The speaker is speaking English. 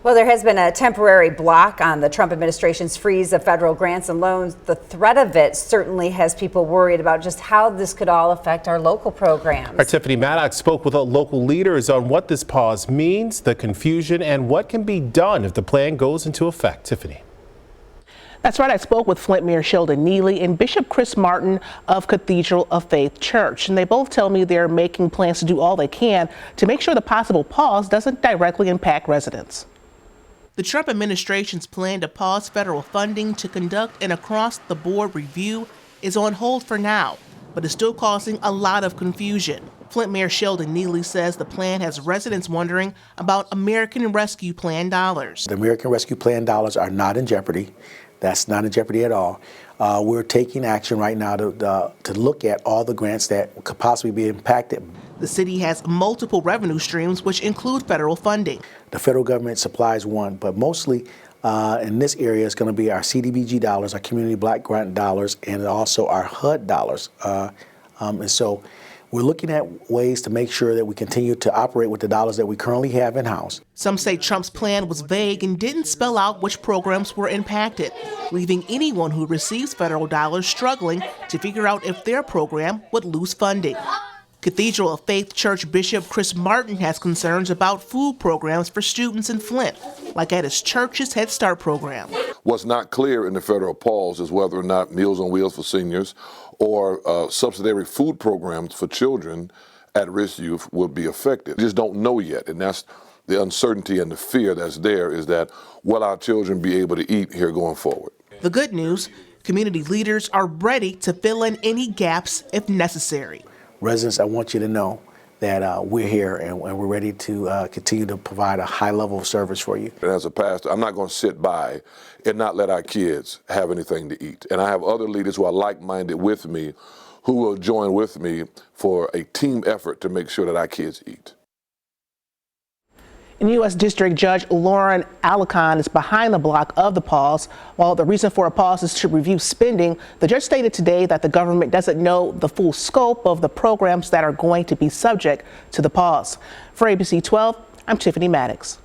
Well, there has been a temporary block on the Trump administration's freeze of federal grants and loans. The threat of it certainly has people worried about just how this could all affect our local programs. Our Tiffany Maddox spoke with local leaders on what this pause means, the confusion, and what can be done if the plan goes into effect. Tiffany. That's right. I spoke with Flint Mayor Sheldon Neely and Bishop Chris Martin of Cathedral of Faith Church, and they both tell me they're making plans to do all they can to make sure the possible pause doesn't directly impact residents. The Trump administration's plan to pause federal funding to conduct an across-the-board review is on hold for now, but is still causing a lot of confusion. Flint Mayor Sheldon Neely says the plan has residents wondering about American Rescue Plan dollars. The American Rescue Plan dollars are not in jeopardy. That's not in jeopardy at all. We're taking action right now to look at all the grants that could possibly be impacted. The city has multiple revenue streams, which include federal funding. The federal government supplies one, but mostly in this area is going to be our CDBG dollars, our Community Block Grant dollars, and also our HUD dollars. And so we're looking at ways to make sure that we continue to operate with the dollars that we currently have in-house. Some say Trump's plan was vague and didn't spell out which programs were impacted, leaving anyone who receives federal dollars struggling to figure out if their program would lose funding. Cathedral of Faith Church Bishop Chris Martin has concerns about food programs for students in Flint, like at his church's Head Start program. What's not clear in the federal pause is whether or not Meals on Wheels for seniors or subsidiary food programs for children at risk youth will be affected. We just don't know yet, and that's the uncertainty and the fear that's there, is that will our children be able to eat here going forward? The good news, community leaders are ready to fill in any gaps if necessary. Residents, I want you to know that we're here and we're ready to continue to provide a high level of service for you. And as a pastor, I'm not going to sit by and not let our kids have anything to eat. And I have other leaders who are like-minded with me who will join with me for a team effort to make sure that our kids eat. And U.S. District Judge Lauren Alicon is behind the block of the pause. While the reason for a pause is to review spending, the judge stated today that the government doesn't know the full scope of the programs that are going to be subject to the pause. For ABC 12, I'm Tiffany Maddox.